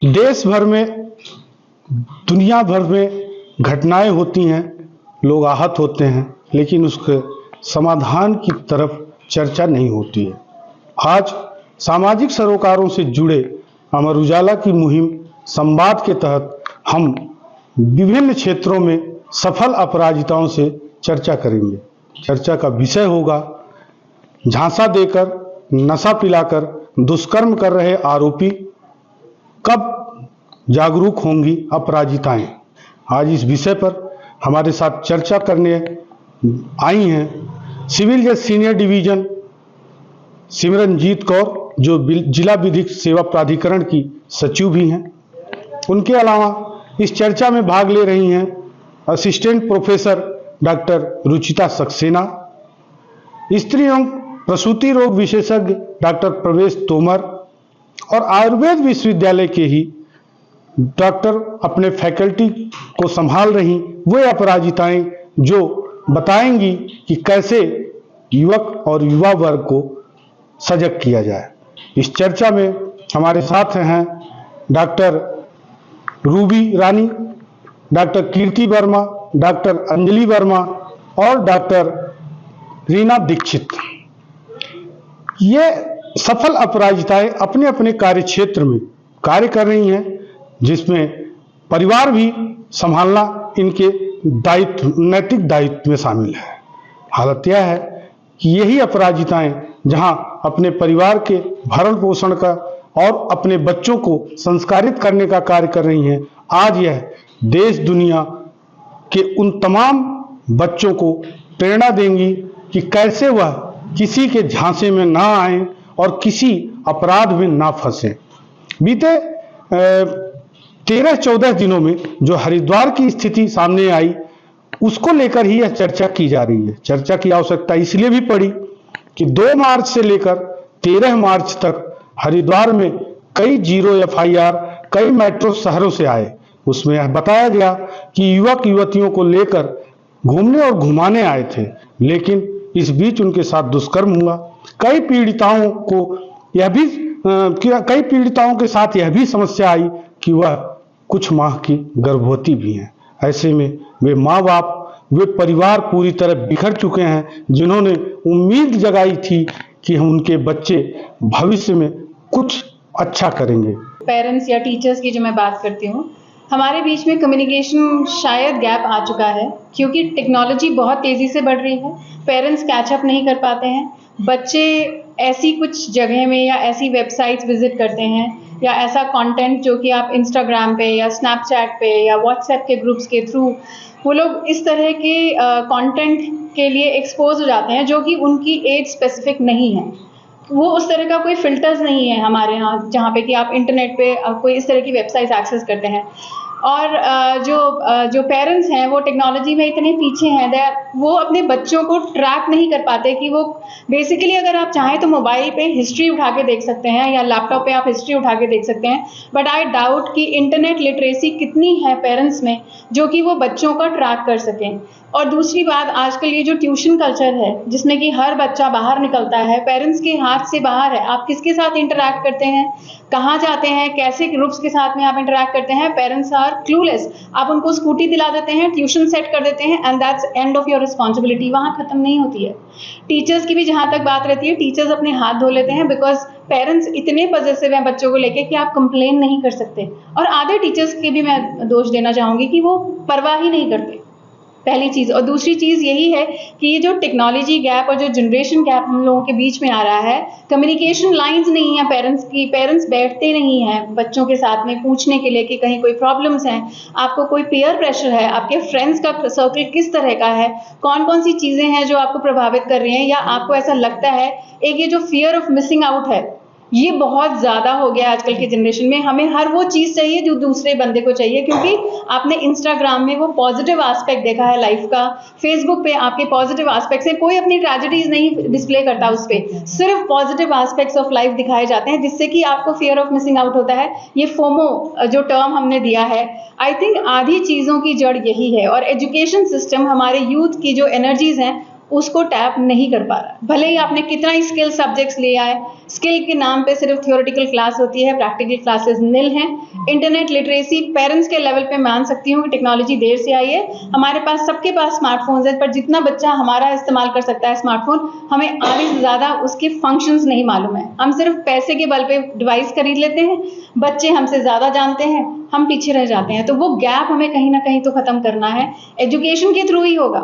देश भर में, दुनिया भर में घटनाएं होती हैं, लोग आहत होते हैं, लेकिन उसके समाधान की तरफ चर्चा नहीं होती है। आज सामाजिक सरोकारों से जुड़े अमर उजाला की मुहिम संवाद के तहत हम विभिन्न क्षेत्रों में सफल अपराजिताओं से चर्चा करेंगे। चर्चा का विषय होगा झांसा देकर, नशा पिलाकर दुष्कर्म कर रहे आरोपी कब जागरूक होंगी अपराजिताएं। आज इस विषय पर हमारे साथ चर्चा करने आई हैं सिविल जज सीनियर डिवीजन सिमरनजीत कौर, जो जिला विधिक सेवा प्राधिकरण की सचिव भी हैं। उनके अलावा इस चर्चा में भाग ले रही हैं assistant professor doctor Ruchita Saxena, स्त्री एवं प्रसूति रोग विशेषज्ञ डॉक्टर प्रवेश तोमर और आयुर्वेद विश्वविद्यालय के ही डॉक्टर अपने फैकल्टी को संभाल रही वे अपराजिताएं, जो बताएंगी कि कैसे युवक और युवा वर्ग को सजग किया जाए। इस चर्चा में हमारे साथ हैं डॉक्टर रूबी रानी, डॉक्टर कीर्ति वर्मा, डॉक्टर अंजलि वर्मा और डॉक्टर रीना दीक्षित। ये सफल अपराजिताएं अपने अपने कार्य क्षेत्र में कार्य कर रही हैं, जिसमें परिवार भी संभालना इनके दायित्व, नैतिक दायित्व में शामिल है। हालत यह है कि यही अपराजिताएं जहां अपने परिवार के भरण पोषण का और अपने बच्चों को संस्कारित करने का कार्य कर रही हैं, आज यह देश दुनिया के उन तमाम बच्चों को प्रेरणा देंगी कि कैसे वह किसी के झांसे में ना आए और किसी अपराध में ना फंसे। बीते 13-14 दिनों में जो हरिद्वार की स्थिति सामने आई, उसको लेकर ही यह चर्चा की जा रही है। चर्चा की आवश्यकता इसलिए भी पड़ी कि 2 मार्च से लेकर 13 मार्च तक हरिद्वार में कई जीरो FIR कई मेट्रो शहरों से आए। उसमें यह बताया गया कि युवक युवतियों को लेकर घूमने और घुमाने आए थे, लेकिन इस बीच उनके साथ दुष्कर्म हुआ। कई पीड़िताओं के साथ यह भी समस्या आई कि वह कुछ माह की गर्भवती भी हैं। ऐसे में वे माँ बाप, वे परिवार पूरी तरह बिखर चुके हैं, जिन्होंने उम्मीद जगाई थी कि उनके बच्चे भविष्य में कुछ अच्छा करेंगे। पेरेंट्स या टीचर्स की जो मैं बात करती हूँ, हमारे बीच में कम्युनिकेशन शायद गैप आ चुका है, क्योंकि टेक्नोलॉजी बहुत तेज़ी से बढ़ रही है। पेरेंट्स कैचअप नहीं कर पाते हैं। बच्चे ऐसी कुछ जगह में या ऐसी वेबसाइट्स विजिट करते हैं या ऐसा कंटेंट जो कि आप इंस्टाग्राम पे या स्नैपचैट पे या व्हाट्सएप के ग्रुप्स के थ्रू वो लोग इस तरह के कंटेंट के लिए एक्सपोज हो जाते हैं जो कि उनकी एज स्पेसिफिक नहीं है। वो उस तरह का कोई फिल्टर्स नहीं है हमारे यहाँ, जहाँ पे कि आप इंटरनेट पे कोई इस तरह की वेबसाइट्स एक्सेस करते हैं। और जो पेरेंट्स हैं वो टेक्नोलॉजी में इतने पीछे हैं, वो अपने बच्चों को ट्रैक नहीं कर पाते कि वो बेसिकली, अगर आप चाहें तो मोबाइल पे हिस्ट्री उठा के देख सकते हैं या लैपटॉप पे आप हिस्ट्री उठा के देख सकते हैं, बट आई डाउट कि इंटरनेट लिटरेसी कितनी है पेरेंट्स में जो कि वो बच्चों का ट्रैक कर सकें। और दूसरी बात, आजकल ये जो ट्यूशन कल्चर है जिसमें कि हर बच्चा बाहर निकलता है, पेरेंट्स के हाथ से बाहर है। आप किसके साथ इंटरैक्ट करते हैं, कहाँ जाते हैं, कैसे ग्रुप्स के साथ में आप इंटरैक्ट करते हैं, पेरेंट्स आर क्लूलेस। आप उनको स्कूटी दिला देते हैं, ट्यूशन सेट कर देते हैं, and that's end of your responsibility. वहाँ खत्म नहीं होती है। टीचर्स की भी जहाँ तक बात रहती है, टीचर्स अपने हाथ धो लेते हैं, बिकॉज पेरेंट्स इतने पजेसिव हैं बच्चों को लेके कि आप कंप्लेन नहीं कर सकते। और आधे टीचर्स के भी मैं दोष देना चाहूँगी कि वो परवाह ही नहीं करते, पहली चीज़। और दूसरी चीज़ यही है कि ये जो टेक्नोलॉजी गैप और जो जनरेशन गैप हम लोगों के बीच में आ रहा है, कम्युनिकेशन लाइंस नहीं है पेरेंट्स की। पेरेंट्स बैठते नहीं हैं बच्चों के साथ में पूछने के लिए कि कहीं कोई प्रॉब्लम्स हैं, आपको कोई पीयर प्रेशर है, आपके फ्रेंड्स का सर्कल किस तरह का है, कौन कौन सी चीज़ें हैं जो आपको प्रभावित कर रही हैं, या आपको ऐसा लगता है। एक ये जो फियर ऑफ मिसिंग आउट है, ये बहुत ज़्यादा हो गया आजकल की जनरेशन में। हमें हर वो चीज़ चाहिए जो दूसरे बंदे को चाहिए, क्योंकि आपने इंस्टाग्राम में वो पॉजिटिव एस्पेक्ट देखा है लाइफ का, फेसबुक पे आपके पॉजिटिव एस्पेक्ट्स हैं। कोई अपनी ट्रेजेडीज नहीं डिस्प्ले करता उस पर, सिर्फ पॉजिटिव एस्पेक्ट्स ऑफ लाइफ दिखाए जाते हैं, जिससे कि आपको फियर ऑफ मिसिंग आउट होता है। ये फोमो जो टर्म हमने दिया है, आई थिंक आधी चीज़ों की जड़ यही है। और एजुकेशन सिस्टम हमारे यूथ की जो एनर्जीज हैं उसको टैप नहीं कर पा रहा है। भले ही आपने कितना ही स्किल सब्जेक्ट्स ले आए, स्किल के नाम पे सिर्फ थियोरेटिकल क्लास होती है, प्रैक्टिकल क्लासेस निल हैं। इंटरनेट लिटरेसी पेरेंट्स के लेवल पे मान सकती हूँ कि टेक्नोलॉजी देर से आई है, हमारे पास सबके पास स्मार्टफोन्स है, पर जितना बच्चा हमारा इस्तेमाल कर सकता है स्मार्टफोन, हमें आधे से ज़्यादा उसके फंक्शंस नहीं मालूम है। हम सिर्फ पैसे के बल पे डिवाइस खरीद लेते हैं, बच्चे हमसे ज़्यादा जानते हैं, हम पीछे रह जाते हैं। तो वो गैप हमें कहीं ना कहीं तो ख़त्म करना है, एजुकेशन के थ्रू ही होगा।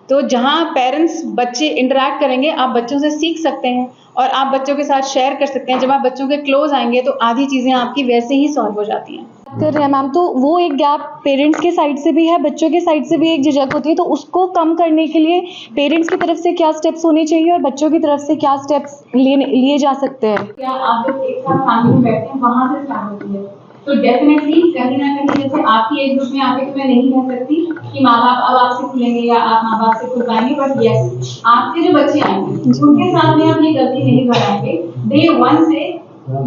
तो जहाँ पेरेंट्स बच्चे इंटरैक्ट करेंगे, आप बच्चों से सीख सकते हैं और आप बच्चों के साथ शेयर कर सकते हैं। जब आप बच्चों के क्लोज आएंगे तो आधी चीज़ें आपकी वैसे ही सॉल्व हो जाती हैं। कर रहे हैं मैम, तो वो एक गैप पेरेंट्स के साइड से भी है, बच्चों के साइड से भी एक झिझक होती है, तो उसको कम करने के लिए पेरेंट्स की तरफ से क्या स्टेप्स होने चाहिए और बच्चों की तरफ से क्या स्टेप्स लिए जा सकते हैं? क्या आप जब एक साथ फैमिली में बैठते हैं वहाँ से स्टार्ट होती है, तो डेफिनेटली कहीं ना कहीं जैसे आपकी एज ग्रुप में आके तो मैं नहीं कह सकती कि माँ बाप अब आपसे खुलेंगे या आप माँ बाप से खुल पाएंगे, बट यस, आपके जो बच्चे आएंगे उनके साथ में आप ये गलती नहीं दोहराएंगे। डे वन से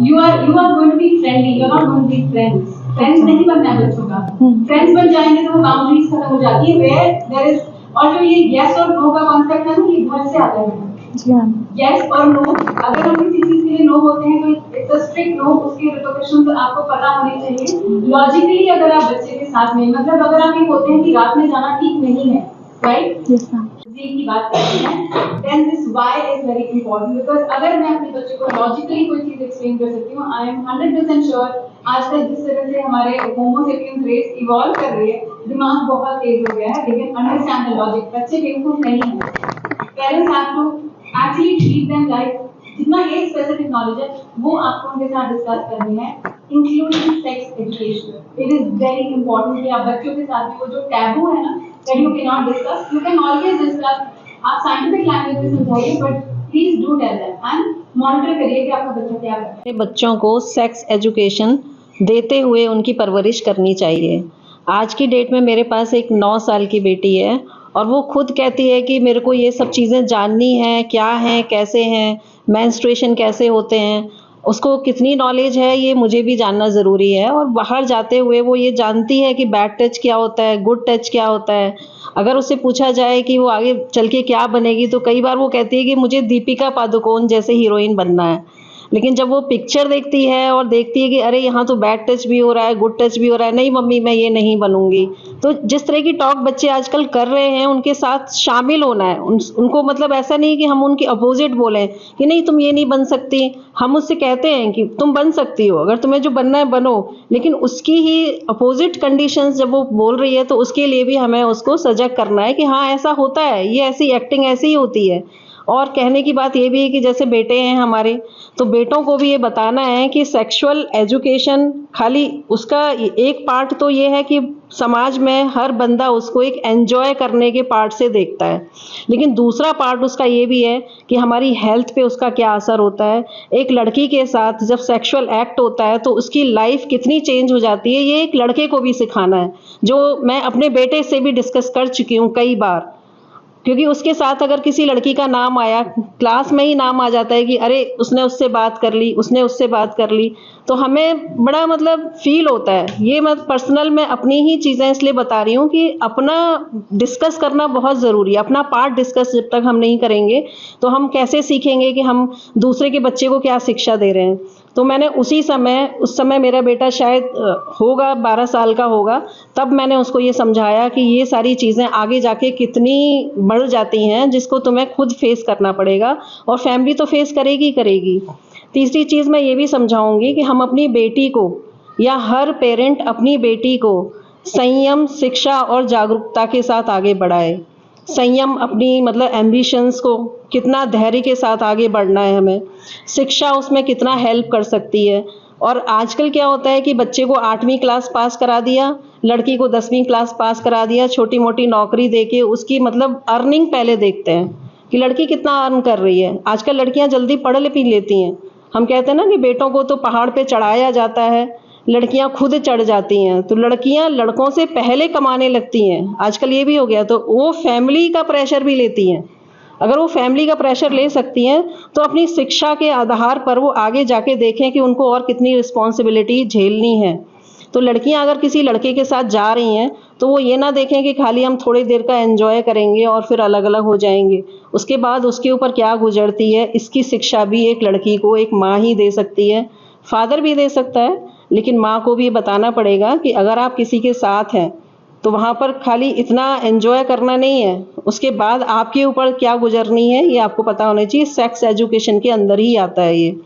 you are going to be friendly, you are not going to be friends नहीं बनना है बच्चों का। फ्रेंड्स बन जाएंगे तो बाउंड्रीज खत्म हो जाती है, वेयर देयर इज। और जो ये यस और नो का कॉन्सेप्ट है ना, ये घर से आता है। यस और नो, अगर हम किसी चीज के लिए नो होते हैं तो इट्स अ स्ट्रिक्ट नो, उसके रिपरकशंस आपको पता होने चाहिए। लॉजिकली अगर आप बच्चे के साथ में, मतलब अगर आप ये होते हैं कि रात में जाना ठीक नहीं है, राइट, की बात करते हैं, then this why is very important. Because अगर मैं अपने बच्चे को लॉजिकली कोई चीज एक्सप्लेन कर सकती हूँ, आई एम 100% श्योर आजकल जिस तरह से हमारे होमो सेपियंस रेस इवॉल्व कर रही है, दिमाग बहुत तेज हो गया है, लेकिन अंडरस्टैंड द लॉजिक। बच्चे बेवकूफ नहीं है, parents have to actually treat them like, जितना एज स्पेसिफिक नॉलेज है वो आपको उनके साथ डिस्कस करनी है, including sex education. It is very important कि आप बच्चों के साथ में वो जो टैबू है ना, that you cannot discuss, you can always discuss। आप साइंटिफिक लैंग्वेज में समझाइए, but please do tell them and monitor करिए कि आपका बच्चा क्या कर रहा है। बच्चों को सेक्स एजुकेशन देते हुए उनकी परवरिश करनी चाहिए। आज की डेट में मेरे पास एक 9 साल की बेटी है और वो खुद कहती है कि मेरे को ये सब चीज़ें जाननी है, क्या हैं, कैसे हैं, मेंस्ट्रुएशन कैसे होते हैं, उसको कितनी नॉलेज है ये मुझे भी जानना ज़रूरी है। और बाहर जाते हुए वो ये जानती है कि बैड टच क्या होता है, गुड टच क्या होता है। अगर उससे पूछा जाए कि वो आगे चल के क्या बनेगी, तो कई बार वो कहती है कि मुझे दीपिका पादुकोण जैसे हीरोइन बनना है। लेकिन जब वो पिक्चर देखती है और देखती है कि अरे यहाँ तो बैड टच भी हो रहा है, गुड टच भी हो रहा है, नहीं मम्मी मैं ये नहीं बनूंगी। तो जिस तरह की टॉक बच्चे आजकल कर रहे हैं, उनके साथ शामिल होना है। उनको मतलब ऐसा नहीं कि हम उनके अपोजिट बोलें कि नहीं तुम ये नहीं बन सकती। हम उससे कहते हैं कि तुम बन सकती हो, अगर तुम्हें जो बनना है बनो, लेकिन उसकी ही अपोजिट कंडीशंस जब वो बोल रही है तो उसके लिए भी हमें उसको सजग करना है कि हाँ ऐसा होता है, ये ऐसी एक्टिंग ऐसी ही होती है। और कहने की बात ये भी है कि जैसे बेटे हैं हमारे, तो बेटों को भी ये बताना है कि सेक्सुअल एजुकेशन खाली उसका एक पार्ट तो ये है कि समाज में हर बंदा उसको एक एंजॉय करने के पार्ट से देखता है, लेकिन दूसरा पार्ट उसका ये भी है कि हमारी हेल्थ पे उसका क्या असर होता है। एक लड़की के साथ जब सेक्सुअल एक्ट होता है तो उसकी लाइफ कितनी चेंज हो जाती है, ये एक लड़के को भी सिखाना है, जो मैं अपने बेटे से भी डिस्कस कर चुकी हूँ कई बार। क्योंकि उसके साथ अगर किसी लड़की का नाम आया, क्लास में ही नाम आ जाता है कि अरे उसने उससे बात कर ली, उसने उससे बात कर ली, तो हमें बड़ा मतलब फील होता है। ये मैं पर्सनल में अपनी ही चीज़ें इसलिए बता रही हूँ कि अपना डिस्कस करना बहुत ज़रूरी है। अपना पार्ट डिस्कस जब तक हम नहीं करेंगे तो हम कैसे सीखेंगे कि हम दूसरे के बच्चे को क्या शिक्षा दे रहे हैं। तो मैंने उस समय मेरा बेटा शायद होगा 12 साल का होगा, तब मैंने उसको ये समझाया कि ये सारी चीज़ें आगे जाके कितनी बढ़ जाती हैं, जिसको तुम्हें खुद फेस करना पड़ेगा और फैमिली तो फेस करेगी करेगी। तीसरी चीज़ मैं ये भी समझाऊंगी कि हम अपनी बेटी को, या हर पेरेंट अपनी बेटी को संयम, शिक्षा और जागरूकता के साथ आगे बढ़ाए। संयम अपनी मतलब एम्बिशंस को, कितना धैर्य के साथ आगे बढ़ना है हमें, शिक्षा उसमें कितना हेल्प कर सकती है। और आजकल क्या होता है कि बच्चे को 8वीं क्लास पास करा दिया, लड़की को 10वीं क्लास पास करा दिया, छोटी मोटी नौकरी देके उसकी मतलब अर्निंग पहले देखते हैं कि लड़की कितना अर्न कर रही है। आजकल लड़कियां जल्दी पढ़ भी लेती हैं। हम कहते हैं ना कि बेटों को तो पहाड़ पे चढ़ाया जाता है, लड़कियां खुद चढ़ जाती हैं। तो लड़कियां लड़कों से पहले कमाने लगती हैं, आजकल ये भी हो गया। तो वो फैमिली का प्रेशर भी लेती हैं। अगर वो फैमिली का प्रेशर ले सकती हैं तो अपनी शिक्षा के आधार पर वो आगे जाके देखें कि उनको और कितनी रिस्पॉन्सिबिलिटी झेलनी है। तो लड़कियां अगर किसी लड़के के साथ जा रही हैं तो वो ये ना देखें कि खाली हम थोड़ी देर का एंजॉय करेंगे और फिर अलग अलग हो जाएंगे। उसके बाद उसके ऊपर क्या गुजरती है, इसकी शिक्षा भी एक लड़की को एक माँ ही दे सकती है, फादर भी दे सकता है, लेकिन माँ को भी बताना पड़ेगा कि अगर आप किसी के साथ हैं तो वहाँ पर खाली इतना एंजॉय करना नहीं है, उसके बाद आपके ऊपर क्या गुजरनी है ये आपको पता होना चाहिए। सेक्स एजुकेशन के अंदर ही आता है ये।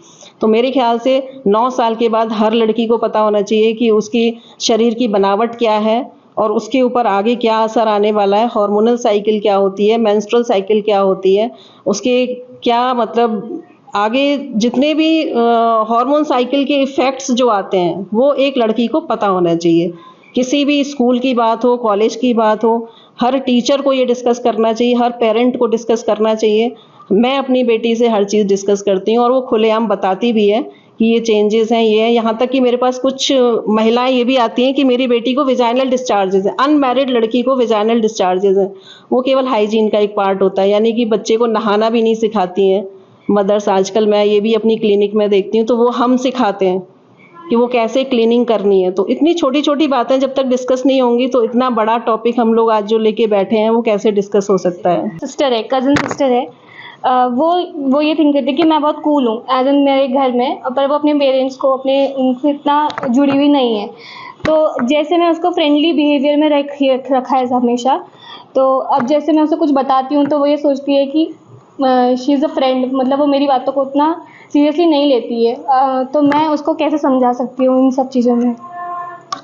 तो मेरे ख्याल से 9 साल के बाद हर लड़की को पता होना चाहिए कि उसकी शरीर की बनावट क्या है और उसके ऊपर आगे क्या असर आने वाला है, हार्मोनल साइकिल क्या होती है, मेंस्ट्रुअल साइकिल क्या होती है, उसके क्या मतलब आगे जितने भी हार्मोन साइकिल के इफ़ेक्ट्स जो आते हैं वो एक लड़की को पता होना चाहिए। किसी भी स्कूल की बात हो, कॉलेज की बात हो, हर टीचर को ये डिस्कस करना चाहिए, हर पेरेंट को डिस्कस करना चाहिए। मैं अपनी बेटी से हर चीज़ डिस्कस करती हूँ और वो खुलेआम बताती भी है कि ये चेंजेस हैं, ये है। यहाँ तक कि मेरे पास कुछ महिलाएं ये भी आती हैं कि मेरी बेटी को विजाइनल डिस्चार्जेस हैं, अनमैरिड लड़की को विजाइनल डिस्चार्जेस हैं। वो केवल हाइजीन का एक पार्ट होता है, यानी कि बच्चे को नहाना भी नहीं सिखाती हैं मदर्स। आजकल मैं ये भी अपनी क्लिनिक में देखती हूँ तो वो हम सिखाते हैं कि वो कैसे क्लीनिंग करनी है। तो इतनी छोटी छोटी बातें जब तक डिस्कस नहीं होंगी तो इतना बड़ा टॉपिक हम लोग आज जो लेके बैठे हैं वो कैसे डिस्कस हो सकता है। सिस्टर है, कज़न सिस्टर है, वो ये थिंक करती है कि मैं बहुत कूल हूँ एज इन मेरे घर में, पर वो अपने पेरेंट्स को अपने उनसे इतना जुड़ी हुई नहीं है। तो जैसे मैं उसको फ्रेंडली बिहेवियर में रखा है हमेशा, तो अब जैसे मैं उसे कुछ बताती हूँ तो वो ये सोचती है कि शी इज़ अ फ्रेंड, मतलब वो मेरी बातों को उतना सीरियसली नहीं लेती है। तो मैं उसको कैसे समझा सकती हूँ इन सब चीज़ों में।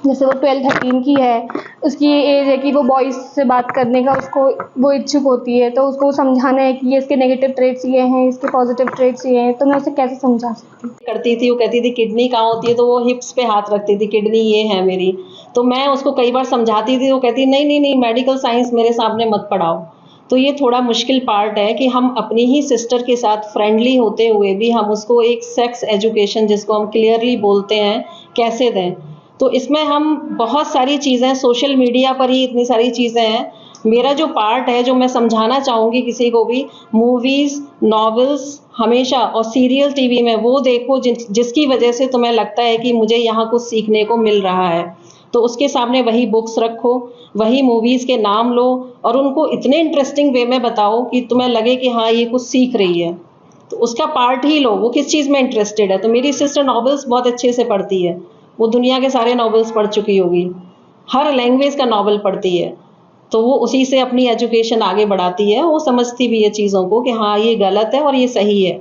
जैसे वो 12-13 की है, उसकी ये एज है कि वो बॉयज़ से बात करने का उसको वो इच्छुक होती है, तो उसको समझाना है कि ये इसके नेगेटिव ट्रेट्स ये हैं, इसके पॉजिटिव ट्रेट्स ये हैं, तो मैं उसे कैसे समझा सकती हूँ। करती थी, वो कहती थी किडनी कहाँ होती है, तो वो हिप्स पे हाथ रखती थी, किडनी ये है मेरी। तो मैं उसको कई बार समझाती थी, वो कहती नहीं नहीं नहीं, मेडिकल साइंस मेरे सामने मत पढ़ाओ। तो ये थोड़ा मुश्किल पार्ट है कि हम अपनी ही सिस्टर के साथ फ्रेंडली होते हुए भी हम उसको एक सेक्स एजुकेशन, जिसको हम क्लियरली बोलते हैं, कैसे दें। तो इसमें हम बहुत सारी चीज़ें, सोशल मीडिया पर ही इतनी सारी चीज़ें हैं। मेरा जो पार्ट है, जो मैं समझाना चाहूँगी किसी को भी, मूवीज़, नॉवेल्स हमेशा और सीरियल टीवी में वो देखो जिसकी वजह से तुम्हें लगता है कि मुझे यहाँ कुछ सीखने को मिल रहा है। तो उसके सामने वही बुक्स रखो, वही मूवीज़ के नाम लो और उनको इतने इंटरेस्टिंग वे में बताओ कि तुम्हें लगे कि हाँ ये कुछ सीख रही है। तो उसका पार्ट ही लो, वो किस चीज़ में इंटरेस्टेड है। तो मेरी सिस्टर नॉवेल्स बहुत अच्छे से पढ़ती है, वो दुनिया के सारे नॉवेल्स पढ़ चुकी होगी, हर लैंग्वेज का नॉवेल पढ़ती है। तो वो उसी से अपनी एजुकेशन आगे बढ़ाती है। वो समझती भी है चीज़ों को कि हाँ ये गलत है और ये सही है,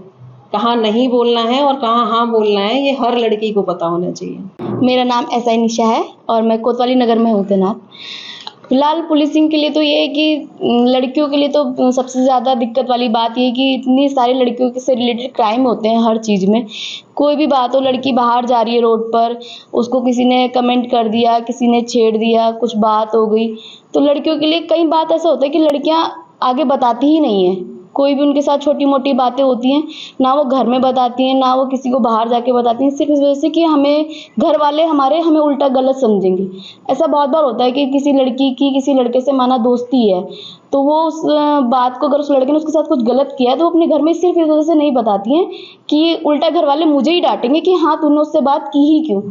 कहाँ नहीं बोलना है और कहाँ हाँ बोलना है, ये हर लड़की को पता होना चाहिए। मेरा नाम एसआई निशा है और मैं कोतवाली नगर में हूँ तैनात। फिलहाल पुलिसिंग के लिए तो ये है कि लड़कियों के लिए तो सबसे ज़्यादा दिक्कत वाली बात ये है कि इतनी सारी लड़कियों से रिलेटेड क्राइम होते हैं हर चीज़ में। कोई भी बात हो, लड़की बाहर जा रही है रोड पर, उसको किसी ने कमेंट कर दिया, किसी ने छेड़ दिया, कुछ बात हो गई, तो लड़कियों के लिए कई बात ऐसा होता है कि लड़कियां आगे बताती ही नहीं हैं। कोई भी उनके साथ छोटी मोटी बातें होती हैं, ना वो घर में बताती हैं, ना वो किसी को बाहर जाके बताती हैं, सिर्फ इस वजह से कि हमें घर वाले हमें उल्टा गलत समझेंगे। ऐसा बहुत बार होता है कि किसी लड़की की किसी लड़के से माना दोस्ती है, तो वो उस बात को, अगर उस लड़के ने उसके साथ कुछ गलत किया है तो वो अपने घर में सिर्फ इस वजह से नहीं बताती हैं कि उल्टा घर वाले मुझे ही डांटेंगे कि हाँ तूने उससे बात की ही क्यों,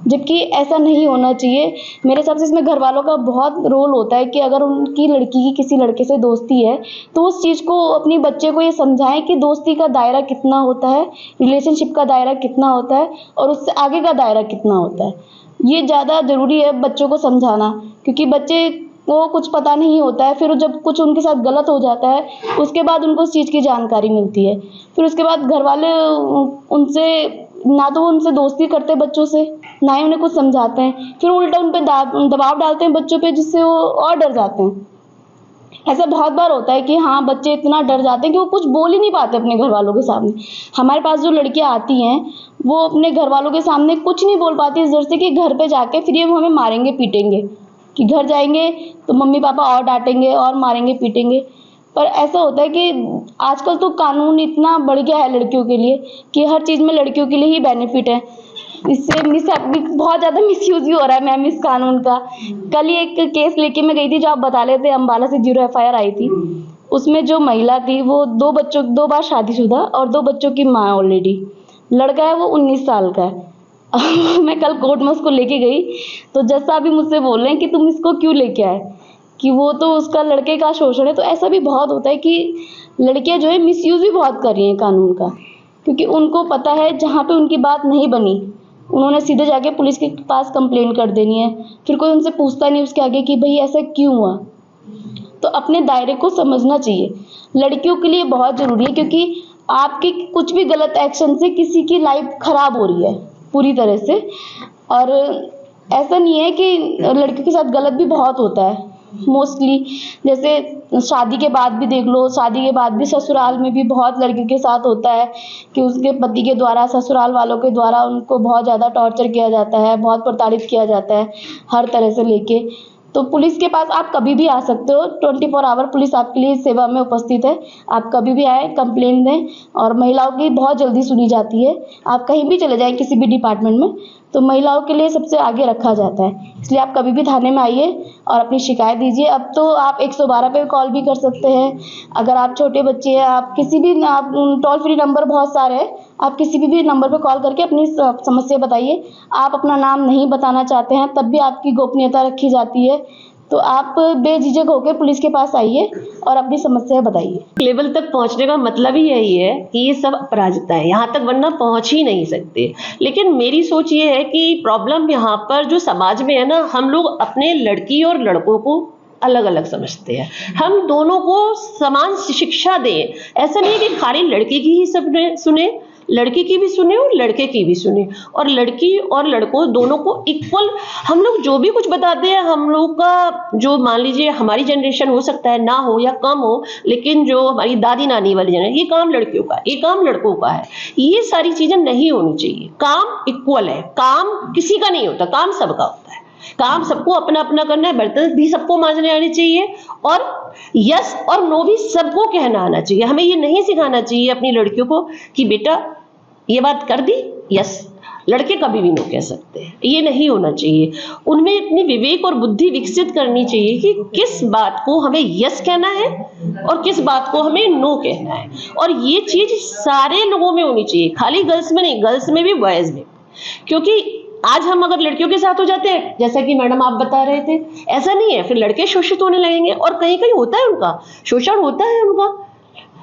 जबकि ऐसा नहीं होना चाहिए। मेरे हिसाब से इसमें घर वालों का बहुत रोल होता है कि अगर उनकी लड़की की किसी लड़के से दोस्ती है तो उस चीज़ को अपनी बच्चे को ये समझाएं कि दोस्ती का दायरा कितना होता है, रिलेशनशिप का दायरा कितना होता है और उससे आगे का दायरा कितना होता है। ये ज़्यादा ज़रूरी है बच्चों को समझाना, क्योंकि बच्चे को कुछ पता नहीं होता है, फिर जब कुछ उनके साथ गलत हो जाता है उसके बाद उनको उस चीज़ की जानकारी मिलती है। फिर उसके बाद घर वाले उनसे ना तो वो उनसे दोस्ती करते बच्चों से, ना ही उन्हें कुछ समझाते हैं, फिर उल्टा उन पर दबाव डालते हैं बच्चों पे, जिससे वो और डर जाते हैं। ऐसा बहुत बार होता है कि हाँ बच्चे इतना डर जाते हैं कि वो कुछ बोल ही नहीं पाते अपने घर वालों के सामने। हमारे पास जो लड़कियां आती हैं वो अपने घर वालों के सामने कुछ नहीं बोल पाती इस डर से कि घर पे जाके फिर ये हमें मारेंगे पीटेंगे, कि घर जाएंगे तो मम्मी पापा और डांटेंगे और मारेंगे पीटेंगे। पर ऐसा होता है कि आजकल तो कानून इतना बढ़ गया है लड़कियों के लिए कि हर चीज़ में लड़कियों के लिए ही बेनिफिट है। इससे बहुत ज़्यादा मिसयूज़ भी हो रहा है मैम इस कानून का। कल ही एक केस लेके मैं गई थी, जो आप बता रहे थे, अम्बाला से 0 FIR आई थी। उसमें जो महिला थी वो 2 बार शादीशुदा और 2 बच्चों की माँ ऑलरेडी। लड़का है वो 19 साल का है। मैं कल कोर्ट में उसको लेके गई तो जज साहब भी मुझसे बोल रहे हैं कि तुम इसको क्यों लेके आए, कि वो तो उसका लड़के का शोषण है। तो ऐसा भी बहुत होता है कि लड़कियां जो है मिसयूज भी बहुत कर रही हैं कानून का, क्योंकि उनको पता है जहाँ पे उनकी बात नहीं बनी उन्होंने सीधे जाके पुलिस के पास कंप्लेंट कर देनी है, फिर कोई उनसे पूछता नहीं उसके आगे कि भाई ऐसा क्यों हुआ। तो अपने दायरे को समझना चाहिए, लड़कियों के लिए बहुत ज़रूरी है, क्योंकि आपके कुछ भी गलत एक्शन से किसी की लाइफ खराब हो रही है पूरी तरह से। और ऐसा नहीं है कि लड़कियों के साथ गलत भी बहुत होता है मोस्टली, जैसे शादी के बाद भी देख लो, शादी के बाद भी ससुराल में भी बहुत लड़कियों के साथ होता है कि उसके पति के द्वारा, ससुराल वालों के द्वारा उनको बहुत ज़्यादा टॉर्चर किया जाता है, बहुत प्रताड़ित किया जाता है हर तरह से लेके। तो पुलिस के पास आप कभी भी आ सकते हो, 24 आवर पुलिस आपके लिए सेवा में उपस्थित है। आप कभी भी आए, कंप्लेंट दें, और महिलाओं की बहुत जल्दी सुनी जाती है। आप कहीं भी चले जाएं किसी भी डिपार्टमेंट में तो महिलाओं के लिए सबसे आगे रखा जाता है, इसलिए आप कभी भी थाने में आइए और अपनी शिकायत दीजिए। अब तो आप 112 पे कॉल भी कर सकते हैं। अगर आप छोटे बच्चे हैं, आप किसी भी, आप टोल फ्री नंबर बहुत सारे हैं, आप किसी भी नंबर पर कॉल करके अपनी समस्या बताइए। आप अपना नाम नहीं बताना चाहते हैं तब भी आपकी गोपनीयता रखी जाती है, तो आप बेझिझक होकर पुलिस के पास आइए और अपनी समस्या बताइए। लेवल तक पहुंचने का मतलब ही यही है कि ये सब अपराजिता है, यहाँ तक वरना पहुंच ही नहीं सकते। लेकिन मेरी सोच ये है कि प्रॉब्लम यहाँ पर जो समाज में है ना, हम लोग अपने लड़की और लड़कों को अलग अलग समझते हैं। हम दोनों को समान शिक्षा दें, ऐसा नहीं है कि खाली लड़के की ही सब सुने, लड़की की भी सुने और लड़के की भी सुने, और लड़की और लड़कों दोनों को इक्वल हम लोग जो भी कुछ बताते हैं। हम लोग का जो, मान लीजिए हमारी जनरेशन हो सकता है ना हो या कम हो, लेकिन जो हमारी दादी नानी वाली जनरेशन, ये काम लड़कियों का, ये काम लड़कों का है, ये सारी चीजें नहीं होनी चाहिए। काम इक्वल है, काम किसी का नहीं होता, काम सबका होता है। काम सबको अपना अपना करना है, बर्तन भी सबको मांजने आने चाहिए, और यस और नो भी सबको कहना आना चाहिए। हमें ये नहीं सिखाना चाहिए अपनी लड़कियों को कि बेटा ये बात कर दी यस, लड़के कभी भी नो कह सकते हैं, ये नहीं होना चाहिए। उनमें इतनी विवेक और बुद्धि विकसित करनी चाहिए कि किस बात को हमें यस कहना है और किस बात को हमें नो कहना है, और ये चीज सारे लोगों में होनी चाहिए, खाली गर्ल्स में नहीं, गर्ल्स में भी बॉयज में। क्योंकि आज हम अगर लड़कियों के साथ हो जाते हैं, जैसा कि मैडम आप बता रहे थे, ऐसा नहीं है, फिर लड़के शोषित होने लगेंगे, और कहीं कहीं होता है उनका शोषण, होता है उनका,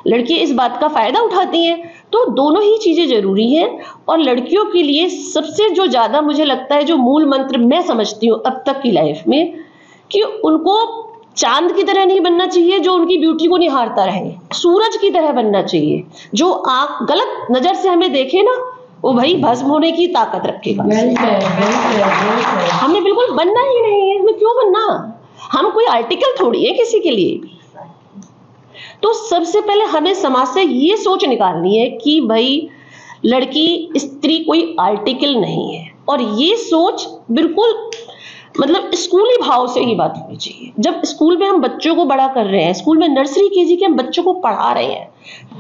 लड़की इस बात का फायदा उठाती हैं। तो दोनों ही चीजें जरूरी हैं। और लड़कियों के लिए सबसे जो ज्यादा मुझे लगता है, जो मूल मंत्र मैं समझती हूँ अब तक की लाइफ में, कि उनको चांद की तरह नहीं बनना चाहिए जो उनकी ब्यूटी को निहारता रहे, सूरज की तरह बनना चाहिए जो आंख गलत नजर से हमें देखे ना, वो भाई भस्म होने की ताकत रखेगा। हमें बिल्कुल बनना ही नहीं है, हमें क्यों बनना, हम कोई आर्टिकल थोड़ी है किसी के लिए भी। तो सबसे पहले हमें समाज से ये सोच निकालनी है कि भाई लड़की, स्त्री कोई आर्टिकल नहीं है, और ये सोच बिल्कुल मतलब स्कूली भाव से ही बात होनी चाहिए। जब स्कूल में हम बच्चों को बड़ा कर रहे हैं, स्कूल में नर्सरी केजी के हम बच्चों को पढ़ा रहे हैं,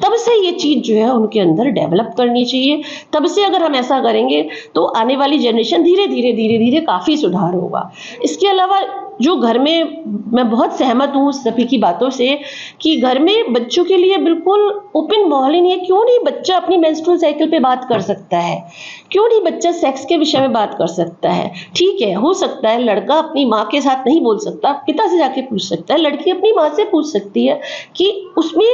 तब से ये चीज जो है उनके अंदर डेवलप करनी चाहिए। तब से अगर हम ऐसा करेंगे तो आने वाली जनरेशन धीरे धीरे काफी सुधार होगा। इसके अलावा जो घर में, मैं बहुत सहमत हूँ सभी की बातों से, कि घर में बच्चों के लिए बिल्कुल ओपन माहौल ही नहीं है। क्यों नहीं बच्चा अपनी मेंस्ट्रुअल साइकिल पे बात कर सकता है, क्यों नहीं बच्चा सेक्स के विषय में बात कर सकता है। ठीक है, हो सकता है लड़का अपनी माँ के साथ नहीं बोल सकता, पिता से जाके पूछ सकता है, लड़की अपनी माँ से पूछ सकती है, कि उसमें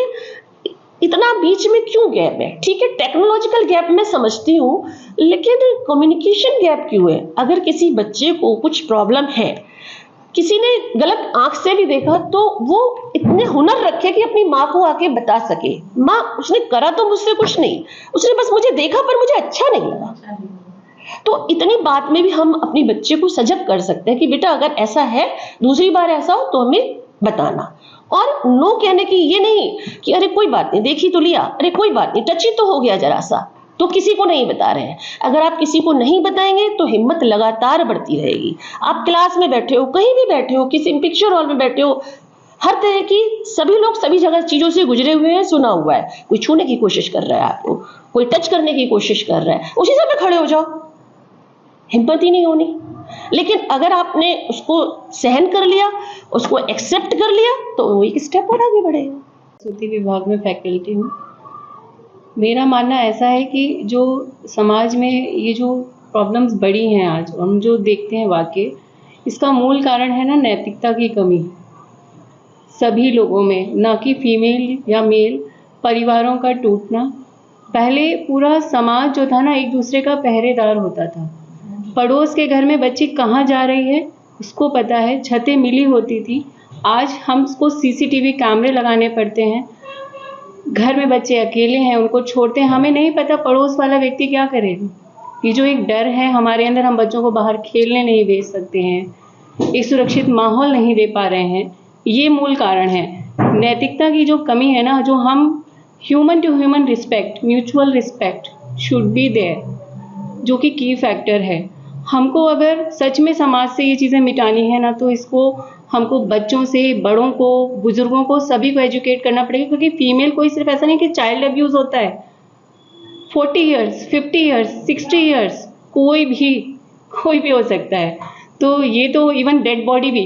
इतना बीच में क्यों गैप है। ठीक है, टेक्नोलॉजिकल गैप मैं समझती हूँ, लेकिन कम्युनिकेशन गैप क्यों है। अगर किसी बच्चे को कुछ प्रॉब्लम है, किसी ने गलत आंख से भी देखा, तो वो इतने हुनर रखे कि अपनी माँ को आके बता सके, माँ उसने करा तो मुझसे कुछ नहीं, उसने बस मुझे देखा पर मुझे अच्छा नहीं लगा। तो इतनी बात में भी हम अपनी बच्चे को सजग कर सकते हैं कि बेटा अगर ऐसा है, दूसरी बार ऐसा हो तो हमें बताना। और नो कहने की ये नहीं कि अरे कोई बात नहीं, देखी तो लिया, अरे कोई बात नहीं, टची तो हो गया जरा सा, तो किसी को नहीं बता रहे हैं। अगर आप किसी को नहीं बताएंगे तो हिम्मत लगातार बढ़ती रहेगी। आप क्लास में बैठे हो, कहीं भी बैठे हो, किसी पिक्चर हॉल में बैठे हो, हर तरह की सभी लोग सभी जगह चीजों से गुजरे हुए हैं, सुना हुआ है। कोई छूने की कोशिश कर रहा है आपको, कोई टच करने की कोशिश कर रहा है, उसी समय खड़े हो जाओ, हिम्मत ही नहीं होनी। लेकिन अगर आपने उसको सहन कर लिया, उसको एक्सेप्ट कर लिया, तो वो एक स्टेप और आगे बढ़ेगा। संस्कृति विभाग में फैकल्टी हूँ। मेरा मानना ऐसा है कि जो समाज में ये जो प्रॉब्लम्स बड़ी हैं आज, और हम जो देखते हैं वाकई इसका मूल कारण है ना नैतिकता की कमी सभी लोगों में, ना कि फीमेल या मेल। परिवारों का टूटना, पहले पूरा समाज जो था ना एक दूसरे का पहरेदार होता था। पड़ोस के घर में बच्ची कहाँ जा रही है उसको पता है, छतें मिली होती थी। आज हमको सीसीटीवी कैमरे लगाने पड़ते हैं, घर में बच्चे अकेले हैं उनको छोड़ते हैं, हमें नहीं पता पड़ोस वाला व्यक्ति क्या करेगा। ये जो एक डर है हमारे अंदर, हम बच्चों को बाहर खेलने नहीं भेज सकते हैं, एक सुरक्षित माहौल नहीं दे पा रहे हैं, ये मूल कारण है। नैतिकता की जो कमी है ना, जो हम human to human respect, mutual respect should be there, जो कि की फैक्टर है। हमको अगर सच में समाज से ये चीज़ें मिटानी है ना, तो इसको हमको बच्चों से, बड़ों को, बुजुर्गों को, सभी को एजुकेट करना पड़ेगा। क्योंकि फीमेल कोई सिर्फ ऐसा नहीं कि चाइल्ड अब्यूज़ होता है, 40 ईयर्स, 50 ईयर्स, 60 ईयर्स, कोई भी हो सकता है। तो ये तो इवन डेड बॉडी भी।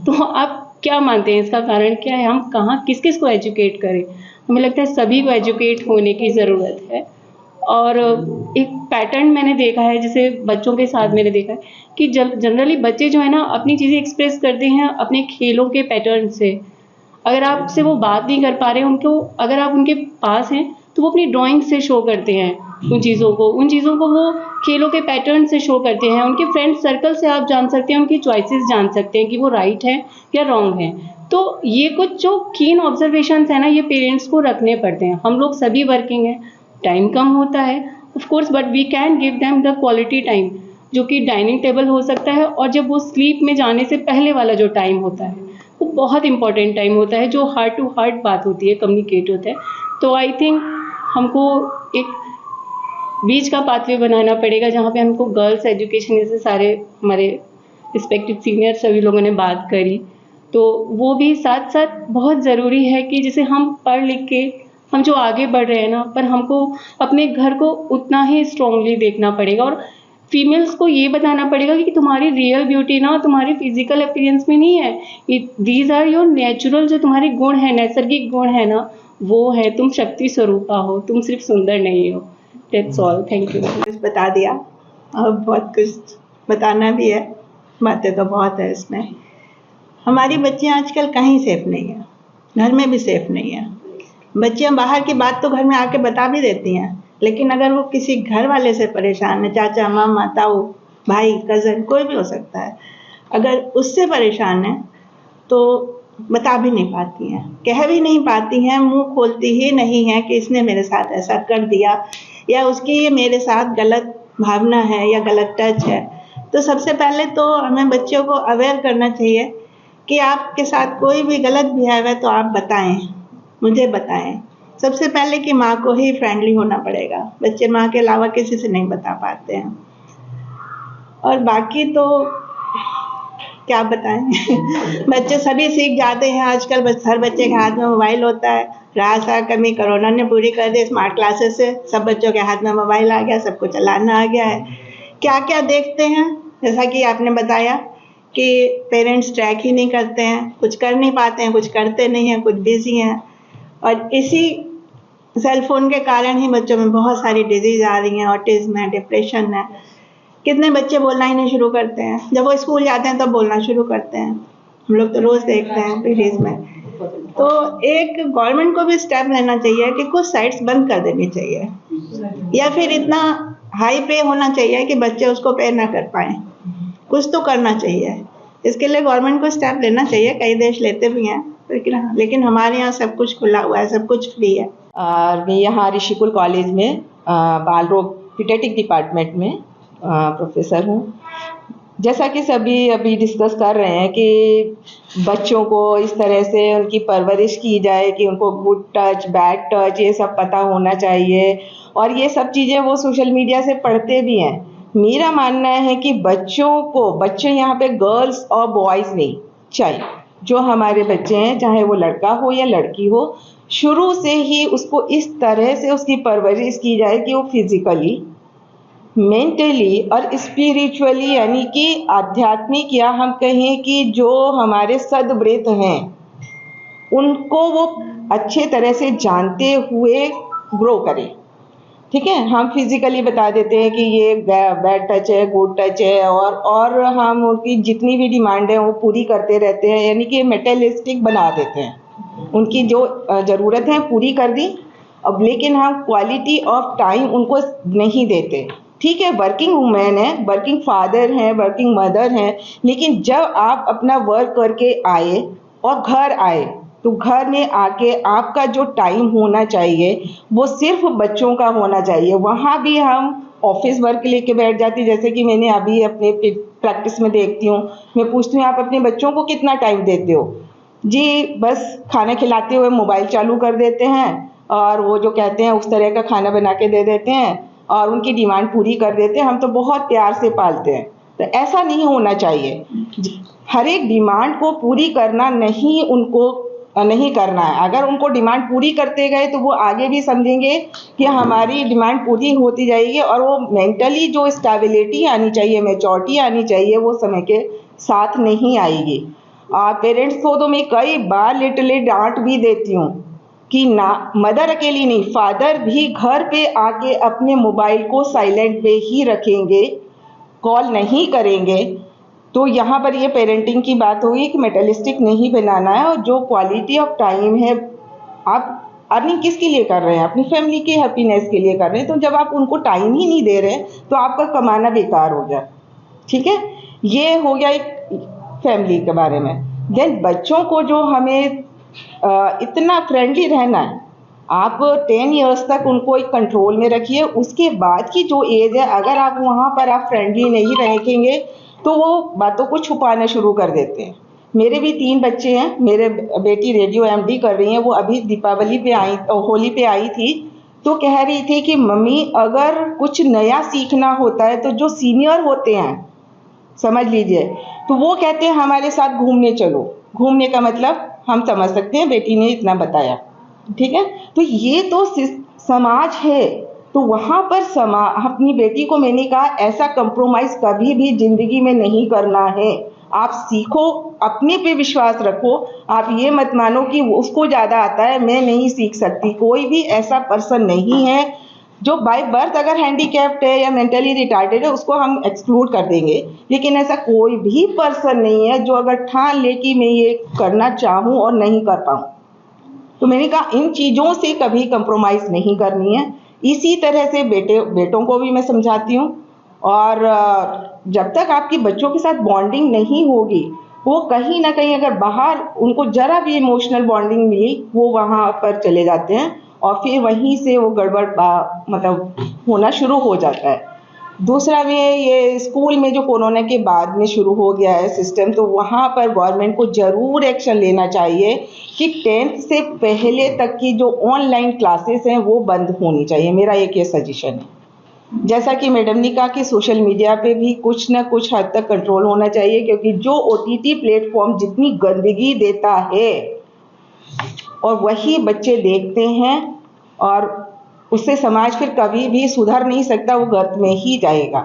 तो आप क्या मानते हैं इसका कारण क्या है? हम कहाँ किस किस को एजुकेट करें? हमें लगता है सभी को एजुकेट होने की ज़रूरत है। और एक पैटर्न मैंने देखा है, जैसे बच्चों के साथ मैंने देखा है कि जनरली बच्चे जो है ना अपनी चीज़ें एक्सप्रेस करते हैं अपने खेलों के पैटर्न से। अगर आपसे वो बात नहीं कर पा रहे हैं, उनको अगर आप उनके पास हैं तो वो अपनी ड्राइंग से शो करते हैं उन चीज़ों को वो खेलों के पैटर्न से शो करते हैं। उनके फ्रेंड सर्कल से आप जान सकते हैं, उनकी चॉइसेस जान सकते हैं कि वो राइट है या रॉन्ग है। तो ये कुछ जो कीन ऑब्जर्वेशंस है ना, ये पेरेंट्स को रखने पड़ते हैं। हम लोग सभी वर्किंग हैं, टाइम कम होता है of course, but we can give them the quality time, जो कि डाइनिंग टेबल हो सकता है, और जब वो स्लीप में जाने से पहले वाला जो टाइम होता है वो बहुत इंपॉर्टेंट टाइम होता है, जो हार्ट टू हार्ट बात होती है, कम्युनिकेट होता है। तो आई थिंक हमको एक बीच का पाथवे बनाना पड़ेगा, जहाँ पे हमको गर्ल्स एजुकेशन, जैसे सारे हमारे रिस्पेक्टेड सीनियर सभी लोगों ने बात करी, तो वो भी साथ साथ बहुत ज़रूरी है कि जैसे हम पढ़ लिख के हम जो आगे बढ़ रहे हैं ना, पर हमको अपने घर को उतना ही स्ट्रांगली देखना पड़ेगा, और फीमेल्स को ये बताना पड़ेगा कि तुम्हारी रियल ब्यूटी ना तुम्हारी फिजिकल अपीयरेंस में नहीं है, दीज आर योर नेचुरल, जो तुम्हारे गुण है, नैसर्गिक गुण है ना, वो है, तुम शक्ति स्वरूपा हो, तुम सिर्फ सुंदर नहीं हो। That's all, thank you. कुछ बता दिया और बहुत कुछ बताना भी है, बातें तो बहुत है इसमें। हमारी बच्चियाँ आजकल कहीं सेफ नहीं है, घर में भी सेफ नहीं है। बच्चियाँ बाहर की बात तो घर में आके बता भी देती हैं, लेकिन अगर वो किसी घर वाले से परेशान है, चाचा, मामा, ताऊ, भाई, कज़न, कोई भी हो सकता है, अगर उससे परेशान है तो बता भी नहीं पाती हैं, कह भी नहीं पाती हैं, मुंह खोलती ही नहीं है कि इसने मेरे साथ ऐसा कर दिया या उसकी ये मेरे साथ गलत भावना है या गलत टच है। तो सबसे पहले तो हमें बच्चों को अवेयर करना चाहिए कि आपके साथ कोई भी गलत बिहेव है तो आप बताएं, मुझे बताएं। सबसे पहले कि माँ को ही फ्रेंडली होना पड़ेगा, बच्चे माँ के अलावा किसी से नहीं बता पाते हैं। और बाकी तो क्या बताएं बच्चे सभी सीख जाते हैं आजकल, हर बच्चे के हाथ में मोबाइल होता है। रहा कमी कोरोना ने पूरी कर दी, स्मार्ट क्लासेस से सब बच्चों के हाथ में मोबाइल आ गया, सबको चलाना आ गया है। क्या क्या देखते हैं, जैसा कि आपने बताया कि पेरेंट्स ट्रैक ही नहीं करते हैं, कुछ कर नहीं पाते हैं, कुछ करते नहीं हैं, कुछ बिजी हैं, और इसी सेल फोन के कारण ही बच्चों में बहुत सारी डिजीज़ आ रही हैं, ऑटिज्म है, डिप्रेशन है। कितने बच्चे बोलना ही नहीं शुरू करते हैं, जब वो स्कूल जाते हैं तब बोलना शुरू करते हैं, हम लोग तो रोज़ देखते हैं पीढ़ीज में। तो एक गवर्नमेंट को भी स्टेप लेना चाहिए कि कुछ साइट्स बंद कर देनी चाहिए, या फिर इतना हाई पे होना चाहिए कि बच्चे उसको पे ना कर पाएँ। कुछ तो करना चाहिए, इसके लिए गवर्नमेंट को स्टेप लेना चाहिए। कई देश लेते भी हैं, लेकिन हमारे यहाँ सब कुछ खुला हुआ है, सब कुछ फ्री है। और मैं यहाँ ऋषिकुल कॉलेज में बाल रोग पीडियाट्रिक डिपार्टमेंट में प्रोफेसर हूँ। जैसा कि सभी अभी डिस्कस कर रहे हैं कि बच्चों को इस तरह से उनकी परवरिश की जाए कि उनको गुड टच, बैड टच, ये सब पता होना चाहिए, और ये सब चीज़ें वो सोशल मीडिया से पढ़ते भी हैं। मेरा मानना है कि बच्चे यहाँ पे गर्ल्स और बॉयज़ नहीं, चाहे जो हमारे बच्चे हैं, चाहे वो लड़का हो या लड़की हो, शुरू से ही उसको इस तरह से उसकी परवरिश की जाए कि वो फिजिकली, मेंटली और स्पिरिचुअली, यानी कि आध्यात्मिक, या हम कहें कि जो हमारे सद्वृत्त हैं उनको वो अच्छे तरह से जानते हुए ग्रो करे। ठीक है, हम फिजिकली बता देते हैं कि ये बैड टच है, गुड टच है, और हम उनकी जितनी भी डिमांड है वो पूरी करते रहते हैं, यानी कि मेटेरियलिस्टिक बना देते हैं। उनकी जो ज़रूरत है पूरी कर दी, अब लेकिन हम क्वालिटी ऑफ टाइम उनको नहीं देते। ठीक है, वर्किंग वुमेन है, वर्किंग फादर हैं, वर्किंग मदर हैं, लेकिन जब आप अपना वर्क करके आए और घर आए तो घर में आके आपका जो टाइम होना चाहिए वो सिर्फ बच्चों का होना चाहिए। वहाँ भी हम ऑफिस वर्क लेके बैठ जाती, जैसे कि मैंने अभी अपने प्रैक्टिस में देखती हूँ। मैं पूछती हूँ आप अपने बच्चों को कितना टाइम देते हो? जी बस खाना खिलाते हुए मोबाइल चालू कर देते हैं और वो जो कहते हैं उस तरह का खाना बना के दे देते हैं और उनकी डिमांड पूरी कर देते हैं। हम तो बहुत प्यार से पालते हैं, तो ऐसा नहीं होना चाहिए। हर एक डिमांड को पूरी करना नहीं करना है। अगर उनको डिमांड पूरी करते गए तो वो आगे भी समझेंगे कि हमारी डिमांड पूरी होती जाएगी, और वो मेंटली जो स्टेबिलिटी आनी चाहिए, मैच्योरिटी आनी चाहिए, वो समय के साथ नहीं आएगी। पेरेंट्स को तो मैं कई बार लिटरली डांट भी देती हूँ कि ना, मदर अकेली नहीं, फादर भी घर पे आके अपने मोबाइल को साइलेंट पे ही रखेंगे, कॉल नहीं करेंगे। तो यहाँ पर ये पेरेंटिंग की बात हुई कि मेटेरियलिस्टिक नहीं बनाना है, और जो क्वालिटी ऑफ टाइम है, आप अर्निंग किसके लिए कर रहे हैं? अपनी फैमिली के हैप्पीनेस के लिए कर रहे हैं। तो जब आप उनको टाइम ही नहीं दे रहे तो आपका कमाना बेकार हो गया। ठीक है, ये हो गया एक फैमिली के बारे में। देन बच्चों को जो हमें इतना फ्रेंडली रहना है, आप 10 इयर्स तक उनको एक कंट्रोल में रखिए। उसके बाद की जो एज है, अगर आप वहाँ पर आप फ्रेंडली नहीं रखेंगे तो वो बातों को छुपाना शुरू कर देते हैं। मेरे भी 3 बच्चे हैं। मेरे बेटी रेडियो MD कर रही हैं, वो अभी दीपावली पे आई, होली पे आई थी, तो कह रही थी कि मम्मी अगर कुछ नया सीखना होता है तो जो सीनियर होते हैं, समझ लीजिए, तो वो कहते हैं हमारे साथ घूमने चलो। घूमने का मतलब हम समझ सकते हैं, बेटी ने इतना बताया। ठीक है, तो ये तो समाज है। तो वहाँ पर अपनी बेटी को मैंने कहा ऐसा कंप्रोमाइज कभी भी जिंदगी में नहीं करना है। आप सीखो, अपने पे विश्वास रखो। आप ये मत मानो कि उसको ज़्यादा आता है, मैं नहीं सीख सकती। कोई भी ऐसा पर्सन नहीं है जो बाय बर्थ अगर हैंडीकैप्ड है या मेंटली रिटार्डेड है, उसको हम एक्सक्लूड कर देंगे। लेकिन ऐसा कोई भी पर्सन नहीं है जो अगर ठान ले कि मैं ये करना चाहूँ और नहीं कर पाऊँ। तो मैंने कहा इन चीज़ों से कभी कंप्रोमाइज़ नहीं करनी है। इसी तरह से बेटों को भी मैं समझाती हूँ। और जब तक आपकी बच्चों के साथ बॉन्डिंग नहीं होगी, वो कहीं ना कहीं अगर बाहर उनको ज़रा भी इमोशनल बॉन्डिंग मिली, वो वहाँ पर चले जाते हैं और फिर वहीं से वो गड़बड़ मतलब होना शुरू हो जाता है। दूसरा में ये स्कूल में जो कोरोना के बाद में शुरू हो गया है सिस्टम, तो वहाँ पर गवर्नमेंट को ज़रूर एक्शन लेना चाहिए कि 10th से पहले तक की जो ऑनलाइन क्लासेस हैं वो बंद होनी चाहिए। मेरा एक ये सजेशन है। जैसा कि मैडम ने कहा कि सोशल मीडिया पे भी कुछ ना कुछ हद तक कंट्रोल होना चाहिए, क्योंकि जो OTT प्लेटफॉर्म जितनी गंदगी देता है और वही बच्चे देखते हैं, और उससे समाज फिर कभी भी सुधर नहीं सकता, वो गर्त में ही जाएगा।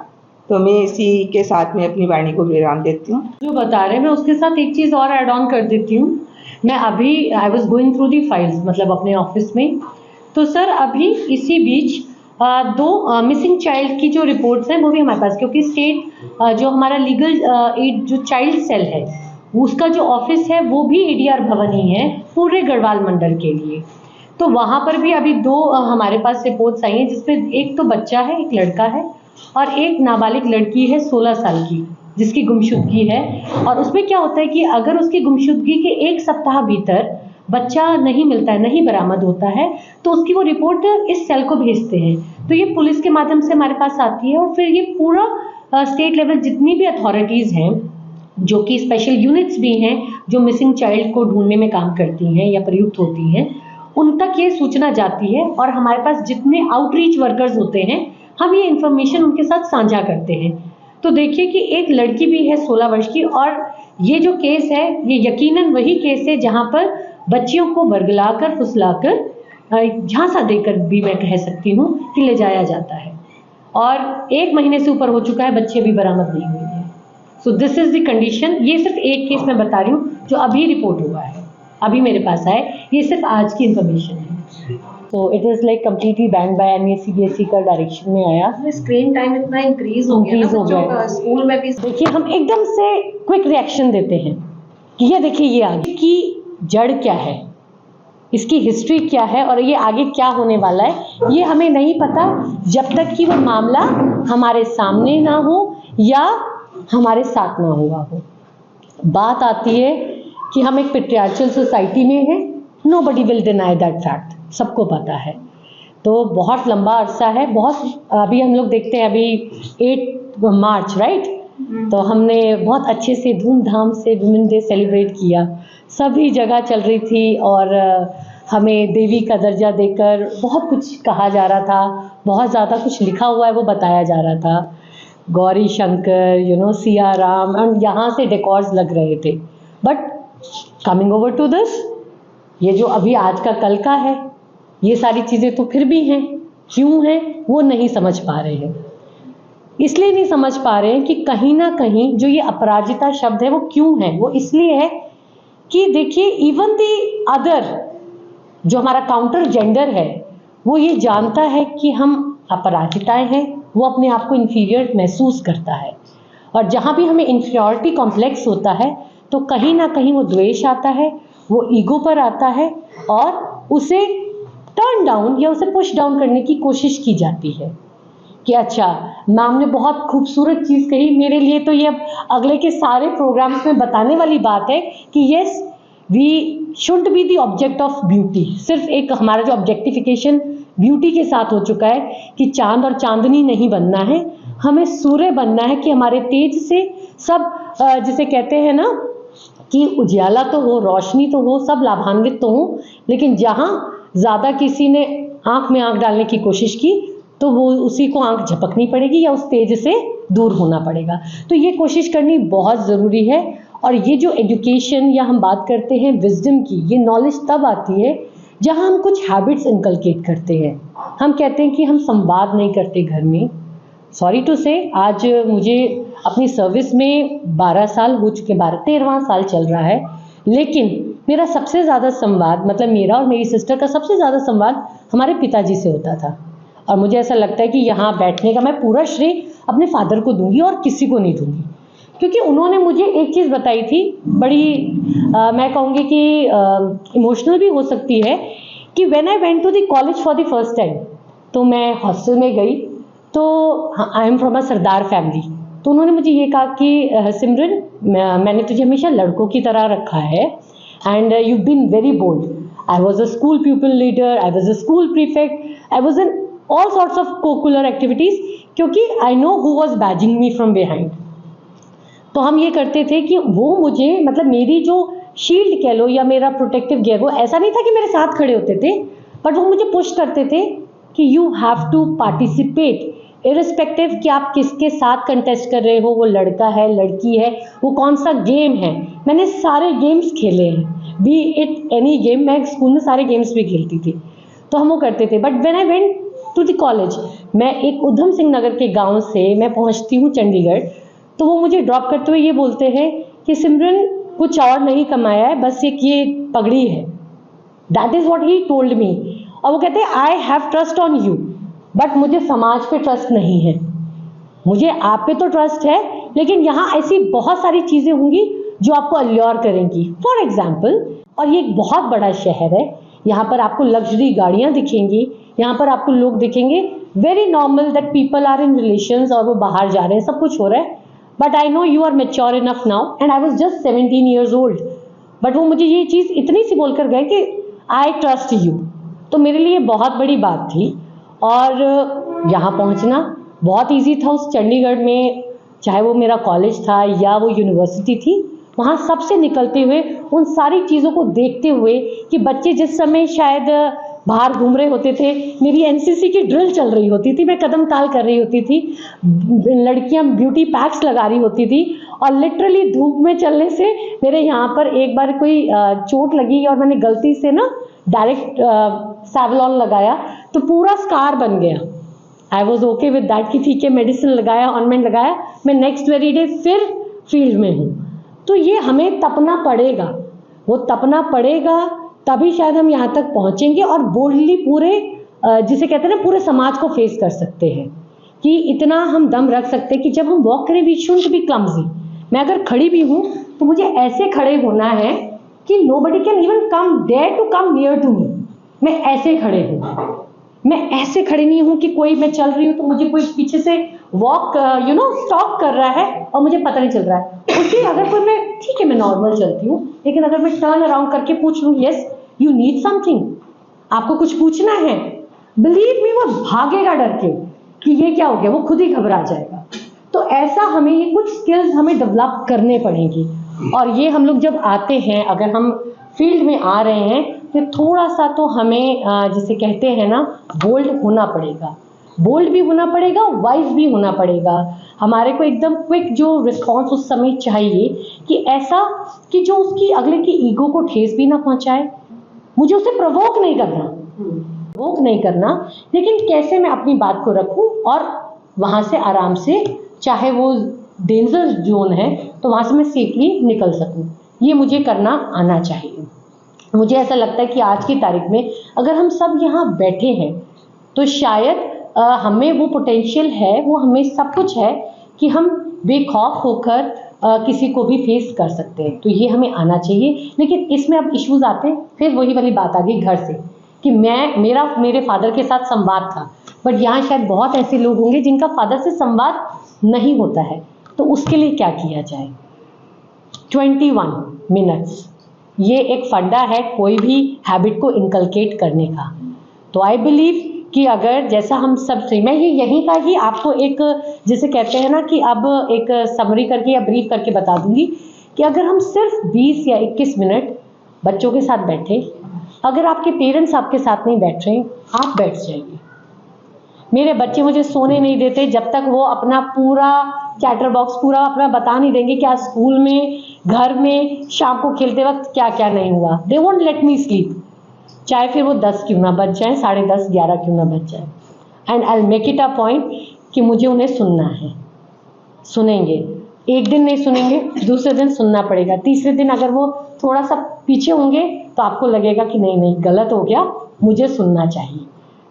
तो मैं इसी के साथ में अपनी वाणी को विराम देती हूँ। जो बता रहे हैं, मैं उसके साथ एक चीज़ और ऐड ऑन कर देती हूँ। मैं अभी I was going through the files, मतलब अपने ऑफिस में, तो सर अभी इसी बीच 2 मिसिंग चाइल्ड की जो रिपोर्ट्स हैं वो भी हमारे पास, क्योंकि स्टेट जो हमारा लीगल एड जो चाइल्ड सेल है उसका जो ऑफिस है वो भी ADR भवन ही है पूरे गढ़वाल मंडल के लिए। तो वहाँ पर भी अभी 2 हमारे पास रिपोर्ट्स आई हैं, जिसमें एक तो बच्चा है, एक लड़का है, और एक नाबालिग लड़की है 16 साल की, जिसकी गुमशुदगी है। और उसमें क्या होता है कि अगर उसकी गुमशुदगी के 1 सप्ताह भीतर बच्चा नहीं मिलता है, नहीं बरामद होता है, तो उसकी वो रिपोर्ट इस सेल को भेजते हैं। तो ये पुलिस के माध्यम से हमारे पास आती है, और फिर ये पूरा स्टेट लेवल जितनी भी अथॉरिटीज़ हैं, जो कि स्पेशल यूनिट्स भी हैं जो मिसिंग चाइल्ड को ढूंढने में काम करती हैं या प्रयुक्त होती हैं, उन तक ये सूचना जाती है। और हमारे पास जितने आउटरीच वर्कर्स होते हैं, हम ये इन्फॉर्मेशन उनके साथ साझा करते हैं। तो देखिए कि एक लड़की भी है 16 वर्ष की, और ये जो केस है ये यकीनन वही केस है जहाँ पर बच्चियों को बरगलाकर, फुसलाकर, झांसा देकर भी मैं कह सकती हूँ कि ले जाया जाता है, और 1 महीने से ऊपर हो चुका है, बच्चे भी बरामद नहीं हुए हैं। So this is the condition. ये सिर्फ एक केस मैं बता रही हूँ जो अभी रिपोर्ट हुआ है, अभी मेरे पास आए, ये सिर्फ आज की इंफॉर्मेशन है। तो it is like completely banned by NEA CBSE का डायरेक्शन में आया। स्क्रीन टाइम इतना इंक्रीज हो गया Increase हो बच्चों गया। का, स्कूल में भी। देखिए हम एकदम से क्विक रिएक्शन देते हैं कि ये देखिए ये आगे की जड़ क्या है, इसकी हिस्ट्री क्या है और ये आगे क्या होने वाला है, ये हमें नहीं पता जब तक कि वो मामला हमारे सामने ना हो या हमारे साथ ना हुआ हो। बात आती है कि हम एक पेट्रियार्चल सोसाइटी में हैं, nobody will deny that fact, सबको पता है। तो बहुत लंबा अरसा है, बहुत अभी हम लोग देखते हैं अभी 8 मार्च राइट, तो हमने बहुत अच्छे से धूमधाम से वुमेन डे सेलिब्रेट किया, सभी जगह चल रही थी और हमें देवी का दर्जा देकर बहुत कुछ कहा जा रहा था, बहुत ज़्यादा कुछ लिखा हुआ है वो बताया जा रहा था, गौरी शंकर सिया राम, एंड यहाँ से डेकोर्स लग रहे थे। But coming over to this, ये जो अभी आज का कल का है, ये सारी चीज़ें तो फिर भी हैं, क्यों हैं वो नहीं समझ पा रहे हैं। इसलिए नहीं समझ पा रहे हैं कि कहीं ना कहीं जो ये अपराजिता शब्द है वो क्यों है, वो इसलिए है कि देखिए इवन द अदर जो हमारा काउंटर जेंडर है वो ये जानता है कि हम अपराजिताएं हैं, वो अपने आप को इन्फीरियर महसूस करता है, और जहाँ भी हमें इन्फीरियरिटी कॉम्प्लेक्स होता है तो कहीं ना कहीं वो द्वेष आता है, वो ईगो पर आता है और उसे टर्न डाउन या उसे पुश डाउन करने की कोशिश की जाती है कि अच्छा मैम ने बहुत खूबसूरत चीज़ कही, मेरे लिए तो ये अब अगले के सारे प्रोग्राम्स में बताने वाली बात है कि yes we should be the object of beauty. सिर्फ एक हमारा जो ऑब्जेक्टिफिकेशन ब्यूटी के साथ हो चुका है कि चांद और चांदनी नहीं बनना है, हमें सूर्य बनना है कि हमारे तेज से सब जिसे कहते हैं ना कि उजियाला तो हो, रोशनी तो हो, सब लाभान्वित तो हो, लेकिन जहाँ ज़्यादा किसी ने आँख में आँख डालने की कोशिश की तो वो उसी को आँख झपकनी पड़ेगी या उस तेज से दूर होना पड़ेगा। तो ये कोशिश करनी बहुत ज़रूरी है। और ये जो एजुकेशन या हम बात करते हैं विजडम की, ये नॉलेज तब आती है जहाँ हम कुछ हैबिट्स इनकलकेट करते हैं। हम कहते हैं कि हम संवाद नहीं करते घर में। सॉरी टू से आज मुझे अपनी सर्विस में 12 साल हो चुके, 13वां साल चल रहा है, लेकिन मेरा सबसे ज़्यादा संवाद, मतलब मेरा और मेरी सिस्टर का सबसे ज़्यादा संवाद हमारे पिताजी से होता था। और मुझे ऐसा लगता है कि यहाँ बैठने का मैं पूरा श्रेय अपने फादर को दूंगी और किसी को नहीं दूंगी, क्योंकि उन्होंने मुझे एक चीज़ बताई थी, बड़ी मैं कहूँगी कि इमोशनल भी हो सकती है, कि when I went to the college for the first time, तो मैं हॉस्टल में गई, तो I am from a Sardar family, तो उन्होंने मुझे ये कहा कि सिमरन मैंने तुझे हमेशा लड़कों की तरह रखा है and you been very bold. I was a school pupil leader, I was a school prefect, I was in all sorts of cocurricular activities, क्योंकि I know who was badging me from behind. तो हम ये करते थे कि वो मुझे, मतलब मेरी जो शील्ड कह लो या मेरा प्रोटेक्टिव गियर, वो ऐसा नहीं था कि मेरे साथ खड़े होते थे, बट वो मुझे पुश करते थे कि you have to participate, irrespective कि आप किसके साथ कंटेस्ट कर रहे हो, वो लड़का है लड़की है, वो कौन सा गेम है। मैंने सारे गेम्स खेले हैं, बी इट एनी गेम, मैं स्कूल में सारे गेम्स भी खेलती थी, तो हम वो करते थे। But when I went to the college, मैं एक उधम सिंह नगर के गांव से मैं पहुंचती हूँ चंडीगढ़, तो वो मुझे ड्रॉप करते हुए ये बोलते हैं कि सिमरन कुछ और नहीं कमाया है, बस एक ये पगड़ी है। That is what he told me. और वो कहते हैं I have trust on you, but मुझे समाज पे ट्रस्ट नहीं है, मुझे आप पे तो ट्रस्ट है, लेकिन यहाँ ऐसी बहुत सारी चीज़ें होंगी जो आपको अल्योर करेंगी। फॉर एग्जाम्पल, और ये एक बहुत बड़ा शहर है, यहाँ पर आपको लग्जरी गाड़ियाँ दिखेंगी, यहाँ पर आपको लोग दिखेंगे very normal that people are in relations और वो बाहर जा रहे हैं, सब कुछ हो रहा है। But I know you are mature enough now and I was just 17 years old। बट वो मुझे ये चीज़ इतनी सी बोलकर गए कि आई ट्रस्ट यू, तो मेरे लिए बहुत बड़ी बात थी। और यहाँ पहुँचना बहुत ईजी था उस चंडीगढ़ में, चाहे वो मेरा कॉलेज था या वो यूनिवर्सिटी थी, वहाँ सबसे निकलते हुए उन सारी चीज़ों को देखते हुए कि बच्चे जिस समय शायद बाहर घूम रहे होते थे, मेरी एनसीसी की ड्रिल चल रही होती थी, मैं कदम ताल कर रही होती थी, लड़कियां ब्यूटी पैक्स लगा रही होती थी, और लिटरली धूप में चलने से मेरे यहाँ पर एक बार कोई चोट लगी और मैंने गलती से ना डायरेक्ट सैवलॉन लगाया, तो पूरा स्कार बन गया। I was okay with that कि ठीक है, मेडिसिन लगाया, ऑइंटमेंट लगाया, मैं नेक्स्ट वेरी डे फिर फील्ड में हूँ। तो ये हमें तपना पड़ेगा, वो तपना पड़ेगा तभी शायद हम यहाँ तक पहुँचेंगे और बोल्डली पूरे जिसे कहते हैं ना पूरे समाज को फेस कर सकते हैं, कि इतना हम दम रख सकते हैं कि जब हम वॉक करें वी शुडंट बी क्लमजी। मैं अगर खड़ी भी हूँ तो मुझे ऐसे खड़े होना है कि nobody can even come dare to come near to me. मैं ऐसे खड़े हूँ, मैं ऐसे खड़े नहीं हूँ कि कोई मैं चल रही हूँ तो मुझे कोई पीछे से वॉक स्टॉप कर रहा है और मुझे पता नहीं चल रहा है। उसी अगर कोई मैं ठीक है मैं नॉर्मल चलती हूँ, लेकिन अगर मैं टर्न अराउंड करके पूछ लूँ यस यू नीड समथिंग, आपको कुछ पूछना है, बिलीव मी वो भागेगा डर के कि ये क्या हो गया, वो खुद ही घबरा जाएगा। तो ऐसा हमें ये कुछ स्किल्स हमें डेवलप करने पड़ेंगी। और ये हम लोग जब आते हैं, अगर हम फील्ड में आ रहे हैं तो थोड़ा सा तो हमें जिसे कहते हैं ना बोल्ड होना पड़ेगा, बोल्ड भी होना पड़ेगा, वाइज भी होना पड़ेगा। हमारे को एकदम क्विक जो रिस्पॉन्स उस समय चाहिए कि ऐसा कि जो उसकी अगले की ईगो को ठेस भी ना पहुंचाए। मुझे उसे प्रोवोक नहीं करना, लेकिन कैसे मैं अपनी बात को रखूं और वहां से आराम से, चाहे वो डेंजर जोन है तो वहां से मैं सेफली निकल सकूं, ये मुझे करना आना चाहिए। मुझे ऐसा लगता है कि आज की तारीख में अगर हम सब यहाँ बैठे हैं तो शायद हमें वो पोटेंशियल है, वो हमें सब कुछ है कि हम बेखौफ होकर किसी को भी फेस कर सकते हैं। तो ये हमें आना चाहिए। लेकिन इसमें अब इश्यूज आते हैं, फिर वही वाली बात आ गई घर से कि मेरे फादर के साथ संवाद था, बट यहाँ शायद बहुत ऐसे लोग होंगे जिनका फादर से संवाद नहीं होता है, तो उसके लिए क्या किया जाए। 21 मिनट्स ये एक फंडा है कोई भी हैबिट को इनकलकेट करने का। तो आई बिलीव कि अगर जैसा हम सब से, मैं ये यहीं का ही आपको एक जिसे कहते हैं ना कि अब एक समरी करके या ब्रीफ करके बता दूंगी कि अगर हम सिर्फ 20 या 21 मिनट बच्चों के साथ बैठे, अगर आपके पेरेंट्स आपके साथ नहीं बैठ रहे, आप बैठ जाइए। मेरे बच्चे मुझे सोने नहीं देते जब तक वो अपना पूरा चैटर बॉक्स पूरा अपना बता नहीं देंगे कि आज स्कूल में, घर में, शाम को खेलते वक्त क्या क्या नहीं हुआ। They won't let me sleep, चाहे फिर वो 10 क्यों ना बज जाए, 10:30, 11 क्यों ना बज जाए। And I will make it a point कि मुझे उन्हें सुनना है। सुनेंगे, एक दिन नहीं सुनेंगे, दूसरे दिन सुनना पड़ेगा, तीसरे दिन अगर वो थोड़ा सा पीछे होंगे तो आपको लगेगा कि नहीं गलत हो गया, मुझे सुनना चाहिए,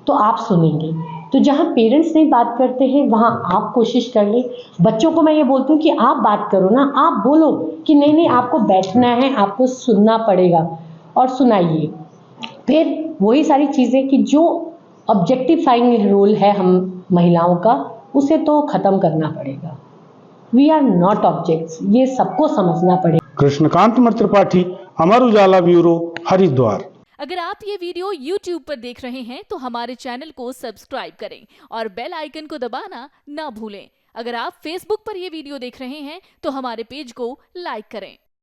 तो आप सुनेंगे। तो जहाँ पेरेंट्स नहीं बात करते हैं वहाँ आप कोशिश कर ले। बच्चों को मैं ये बोलती हूँ कि आप बात करो ना, आप बोलो कि नहीं आपको बैठना है, आपको सुनना पड़ेगा और सुनाइए। फिर वही सारी चीज़ें कि जो ऑब्जेक्टिफाइंग रोल है हम महिलाओं का, उसे तो ख़त्म करना पड़ेगा। वी आर नॉट ऑब्जेक्ट्स, ये सबको समझना पड़ेगा। कृष्णकांत त्रिपाठी, अमर उजाला ब्यूरो, हरिद्वार। अगर आप ये वीडियो YouTube पर देख रहे हैं तो हमारे चैनल को सब्सक्राइब करें और बेल आइकन को दबाना ना भूलें। अगर आप Facebook पर ये वीडियो देख रहे हैं तो हमारे पेज को लाइक करें।